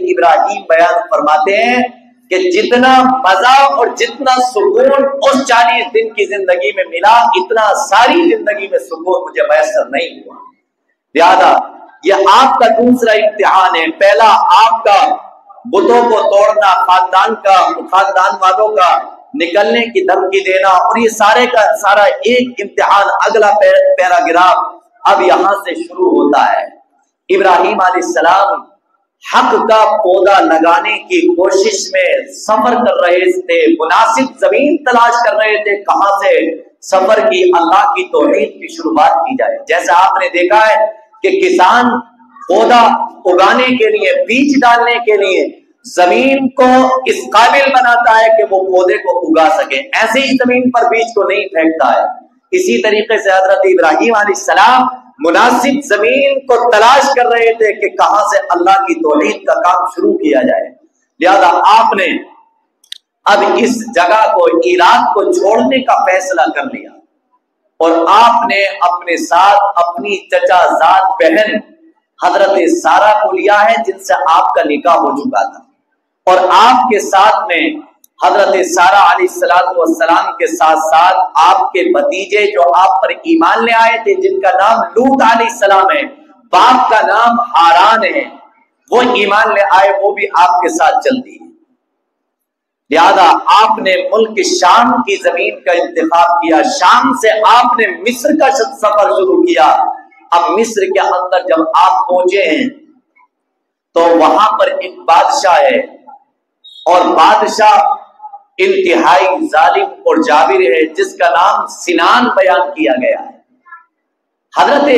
ابراہیم بیان فرماتے ہیں کہ جتنا مزہ اور جتنا سکون اس 40 دن کی زندگی میں ملا، اتنا ساری زندگی میں سکون مجھے میسر نہیں ہوا۔ لہذا یہ آپ کا دوسرا امتحان ہے۔ پہلا آپ کا بتوں کو توڑنا، خاندان والوں کا نکلنے کی دھمکی دینا، اور یہ سارے کا سارا ایک امتحان۔ اگلا پیراگراف اب یہاں سے شروع ہوتا ہے۔ ابراہیم علیہ السلام حق کا پودا لگانے کی کوشش میں سفر کر رہے تھے، مناسب زمین تلاش کر رہے تھے کہاں سے سفر کی اللہ کی توحید کی شروعات کی جائے۔ جیسا آپ نے دیکھا ہے کہ کسان پودا اگانے کے لیے، بیج ڈالنے کے لیے زمین کو اس قابل بناتا ہے کہ وہ پودے کو اگا سکے، ایسے ہی زمین پر بیج کو نہیں پھینکتا ہے۔ اسی طریقے سے حضرت ابراہیم علیہ السلام مناسب زمین کو تلاش کر رہے تھے کہ کہاں سے اللہ کی توحید کا کام شروع کیا جائے۔ لہذا آپ نے اب اس جگہ کو، عراق کو چھوڑنے کا فیصلہ کر لیا، اور آپ نے اپنے ساتھ اپنی چچا زاد بہن حضرت سارہ کو لیا ہے، جن سے آپ کا نکاح ہو چکا تھا، اور آپ کے ساتھ میں حضرت سارہ علیہ السلام کے ساتھ ساتھ آپ کے بھتیجے جو آپ پر ایمان لے آئے تھے، جن کا نام لوط علیہ السلام ہے، باپ کا نام ہاران ہے، وہ ایمان لے آئے، وہ بھی آپ کے ساتھ چلتی ہے۔ لہذا آپ نے ملک شام کی زمین کا انتخاب کیا، شام سے آپ نے مصر کا سفر شروع کیا۔ اب مصر کے اندر جب آپ پہنچے ہیں تو وہاں پر ایک بادشاہ ہے، اور بادشاہ انتہائی ظالم اور جابر ہے، جس کا نام سنان بیان کیا گیا ہے۔ حضرت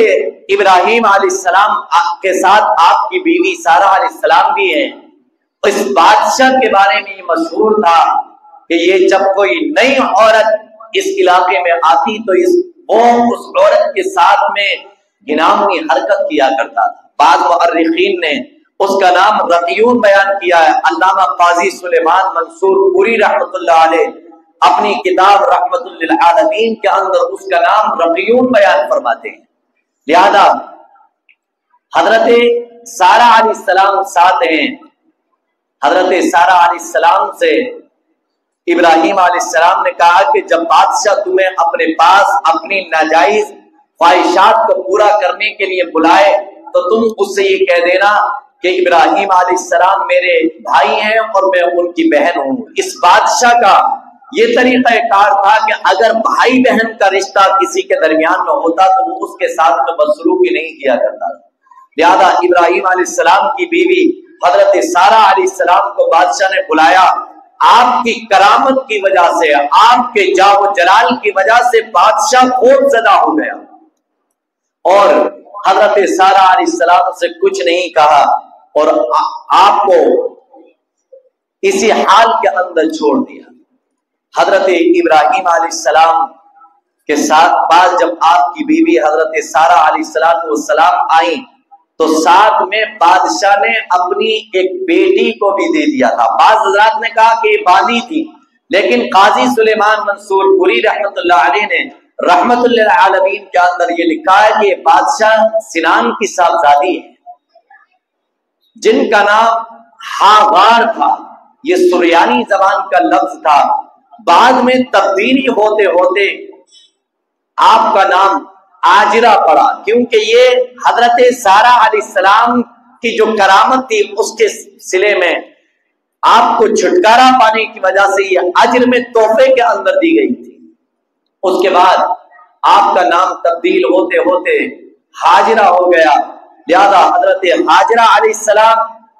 ابراہیم علیہ السلام کے ساتھ آپ کی بیوی سارہ علیہ السلام بھی ہیں۔ اس بادشاہ کے بارے میں یہ مشہور تھا کہ یہ جب کوئی نئی عورت اس علاقے میں آتی تو وہ اس عورت کے ساتھ میں گھناؤنی حرکت کیا کرتا تھا۔ بعض مؤرخین نے اس کا نام رقیون بیان کیا ہے۔ علامہ قاضی سلیمان منصور پوری رحمت اللہ علیہ اپنی کتاب رحمت للعالمین کے اندر اس کا نام رقیون بیان فرماتے ہیں۔ لہذا حضرت سارہ علیہ السلام ساتھ ہیں۔ حضرت سارہ علیہ السلام سے ابراہیم علیہ السلام نے کہا کہ جب بادشاہ تمہیں اپنے پاس اپنی ناجائز خواہشات کو پورا کرنے کے لیے بلائے تو تم اس سے یہ کہہ دینا کہ ابراہیم علیہ السلام میرے بھائی ہیں اور میں ان کی بہن ہوں۔ اس بادشاہ کا یہ طریقہ کار تھا کہ اگر بھائی بہن کا رشتہ کسی کے درمیان میں ہوتا تو وہ اس کے ساتھ میں بدسلوکی نہیں کیا کرتا۔ لہذا ابراہیم علیہ السلام کی بیوی حضرت سارہ علیہ السلام کو بادشاہ نے بلایا۔ آپ کی کرامت کی وجہ سے، آپ کے جاہ و جلال کی وجہ سے بادشاہ خوف زدہ ہو گیا، اور حضرت سارہ علیہ السلام سے کچھ نہیں کہا، اور آپ کو اسی حال کے اندر چھوڑ دیا۔ حضرت ابراہیم علیہ السلام کے ساتھ بعد جب آپ کی بیوی حضرت سارہ علیہ السلام آئیں تو ساتھ میں بادشاہ نے اپنی ایک بیٹی کو بھی دے دیا تھا۔ بعض حضرات نے کہا کہ یہ باندھی تھی، لیکن قاضی سلیمان منصور پوری رحمت اللہ علیہ نے رحمت للعالمین کے اندر یہ لکھا ہے کہ یہ بادشاہ سنان کی صاحبزادی ہے، جن کا نام ہاغار تھا۔ یہ سریانی زبان کا لفظ تھا، بعد میں تبدیلی ہوتے ہوتے آپ کا نام آجرہ پڑا، کیونکہ یہ حضرت سارہ علیہ السلام کی جو کرامت تھی اس کے سلے میں آپ کو چھٹکارا پانے کی وجہ سے یہ اجر میں تحفے کے اندر دی گئی تھی۔ اس کے بعد آپ کا نام تبدیل ہوتے ہوتے ہاجرہ ہو گیا۔ لہذا حضرت ہاجرہ علیہ السلام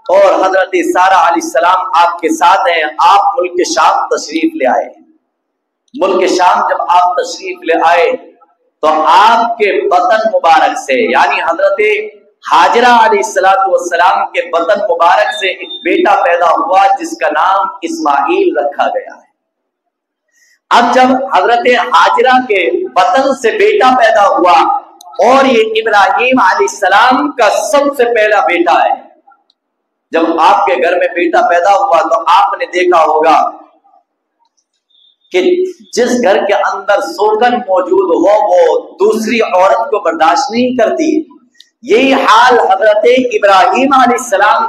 اور حضرت سارہ علیہ السلام آپ کے ساتھ ہیں۔ آپ ملک شام تشریف لے آئے۔ ملک شام جب آپ تشریف لے آئے تو آپ کے بطن مبارک سے، یعنی حضرت ہاجرہ علیہ السلام کے بطن مبارک سے ایک بیٹا پیدا ہوا جس کا نام اسماعیل رکھا گیا ہے۔ اب جب حضرت ہاجرہ کے بطن سے بیٹا پیدا ہوا اور یہ ابراہیم علیہ السلام کا سب سے پہلا بیٹا ہے، جب آپ کے گھر میں بیٹا پیدا ہوا تو آپ نے دیکھا ہوگا کہ جس گھر کے اندر سوگن موجود ہو وہ دوسری عورت کو برداشت نہیں کرتی۔ یہی حال حضرت ابراہیم علیہ السلام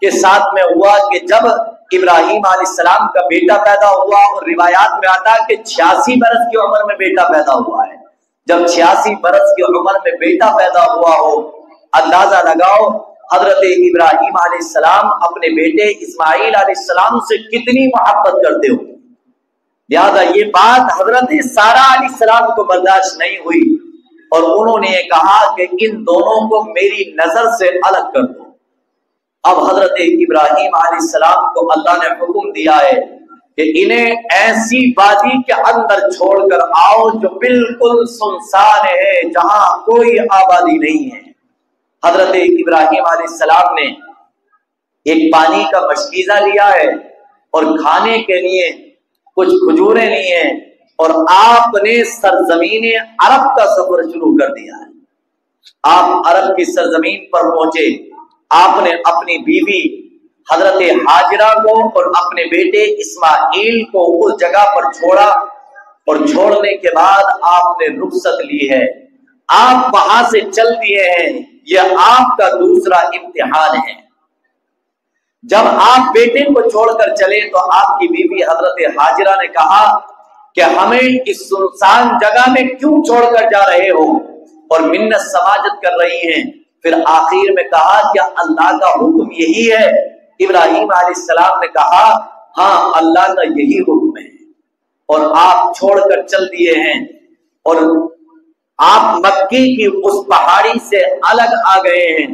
کے ساتھ میں ہوا کہ جب ابراہیم علیہ السلام کا بیٹا پیدا ہوا، اور روایات میں آتا کہ 86 برس کی عمر میں بیٹا پیدا ہوا ہے، جب 86 برس کی عمر میں بیٹا پیدا ہوا ہو، اندازہ لگاؤ حضرت ابراہیم علیہ السلام اپنے بیٹے اسماعیل علیہ السلام سے کتنی محبت کرتے ہو۔ لہذا یہ بات حضرت سارہ علیہ السلام کو برداشت نہیں ہوئی، اور انہوں نے کہا کہ ان دونوں کو میری نظر سے الگ کر دو۔ اب حضرت ابراہیم علیہ السلام کو اللہ نے حکم دیا ہے کہ انہیں ایسی وادی کے اندر چھوڑ کر آؤ جو بالکل سنسان ہے، جہاں کوئی آبادی نہیں ہے۔ حضرت ابراہیم علیہ السلام نے ایک پانی کا مشکیزہ لیا ہے، اور کھانے کے لیے کچھ کھجوریں لی ہیں، اور آپ نے سرزمین عرب کا سفر شروع کر دیا ہے۔ آپ عرب کی سرزمین پر پہنچے، آپ نے اپنی بیوی حضرت ہاجرہ کو اور اپنے بیٹے اسماعیل کو اس جگہ پر چھوڑا، اور چھوڑنے کے بعد آپ نے رخصت لی ہے، آپ وہاں سے چل دیے ہیں۔ یہ آپ کا دوسرا امتحان ہے۔ جب آپ بیٹے کو چھوڑ کر چلے تو آپ کی بیوی حضرت ہاجرہ نے کہا کہ ہمیں اس سنسان جگہ میں کیوں چھوڑ کر جا رہے ہو، اور منت سماجت کر رہی ہیں۔ پھر آخر میں کہا کیا اللہ کا حکم یہی ہے؟ ابراہیم علیہ السلام نے کہا ہاں اللہ کا یہی حکم ہے، اور آپ چھوڑ کر چل دیے ہیں، اور آپ مکی کی اس پہاڑی سے الگ آ گئے ہیں۔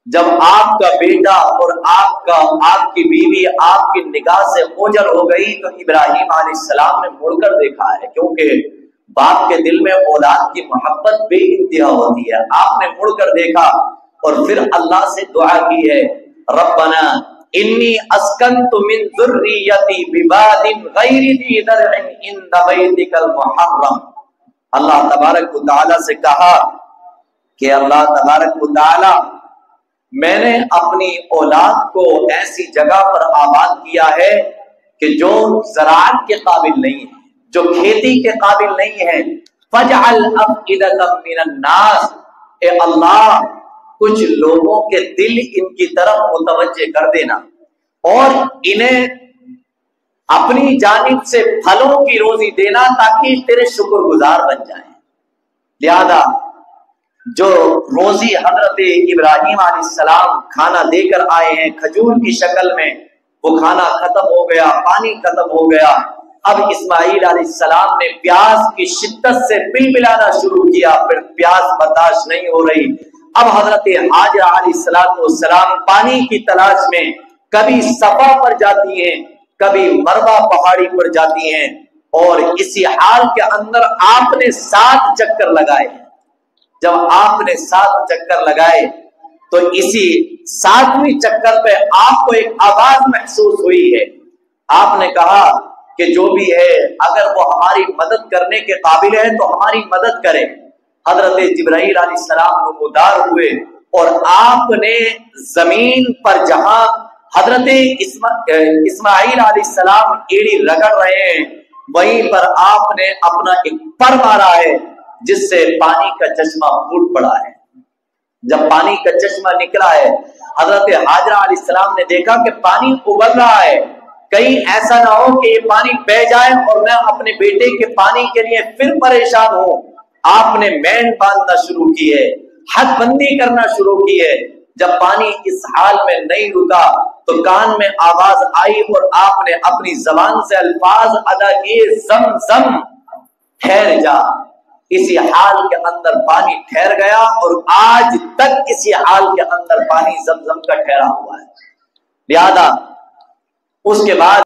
جب آپ کا بیٹا اور آپ کی بیوی آپ کی نگاہ سے اوجھل ہو گئی تو ابراہیم علیہ السلام نے مڑ کر دیکھا ہے، کیونکہ باپ کے دل میں اولاد کی محبت بے انتہا ہوتی ہے۔ آپ نے مڑ کر دیکھا اور پھر اللہ سے دعا کی ہے، ربنا انی اسکنت من ذریتی بواد غیر ذی زرع عند بیتک المحرم۔ اللہ تبارک و تعالی سے کہا کہ اللہ تبارک و تعالی میں نے اپنی اولاد کو ایسی جگہ پر آباد کیا ہے کہ جو زراعت کے قابل نہیں ہے، جو کھیتی کے قابل نہیں ہے۔ فَجْعَلْ أَفْئِدَةً مِّنَ النَّاسِ، اے اللہ کچھ لوگوں کے دل ان کی طرف متوجہ کر دینا، اور انہیں اپنی جانب سے پھلوں کی روزی دینا تاکہ تیرے شکر گزار بن جائیں۔ لہذا جو روزی حضرت ابراہیم علیہ السلام کھانا دے کر آئے ہیں کھجور کی شکل میں، وہ کھانا ختم ہو گیا، پانی ختم ہو گیا۔ اب اسماعیل علیہ السلام نے پیاس کی شدت سے بلبلانا شروع کیا، پھر پیاس برداشت نہیں ہو رہی۔ اب حضرت ہاجرہ علیہ السلام پانی کی تلاش میں کبھی صفا پر جاتی ہیں، کبھی مروہ پہاڑی پر جاتی ہیں، اور اسی حال کے اندر آپ نے 7 چکر لگائے۔ جب آپ نے 7 چکر لگائے تو اسی 7ویں چکر پہ آپ کو ایک آواز محسوس ہوئی ہے۔ آپ نے کہا کہ جو بھی ہے اگر وہ ہماری مدد کرنے کے قابل ہے تو ہماری مدد کرے۔ حضرت جبرائیل علیہ السلام نمودار ہوئے، اور آپ نے زمین پر جہاں حضرت اسماعیل علیہ السلام ایڑی رگڑ رہے ہیں وہیں پر آپ نے اپنا ایک پر مارا ہے، جس سے پانی کا چشمہ پھوٹ پڑا ہے۔ جب پانی کا چشمہ نکلا ہے، حضرت ہاجرہ علیہ السلام نے دیکھا کہ پانی ابل رہا ہے، کہیں ایسا نہ ہو کہ یہ پانی بہ جائے اور میں اپنے بیٹے کے پانی کے لیے پھر پریشان ہوں۔ آپ نے مین باندھنا شروع کی ہے، حد بندی کرنا شروع کی ہے۔ جب پانی اس حال میں نہیں رکا تو کان میں آواز آئی، اور آپ نے اپنی زبان سے الفاظ ادا کیے، زم زم ٹھہر جا۔ اسی حال کے اندر پانی ٹھہر گیا، اور آج تک اسی حال کے اندر پانی زمزم کا ٹھہرا ہوا ہے۔ لہذا اس کے بعد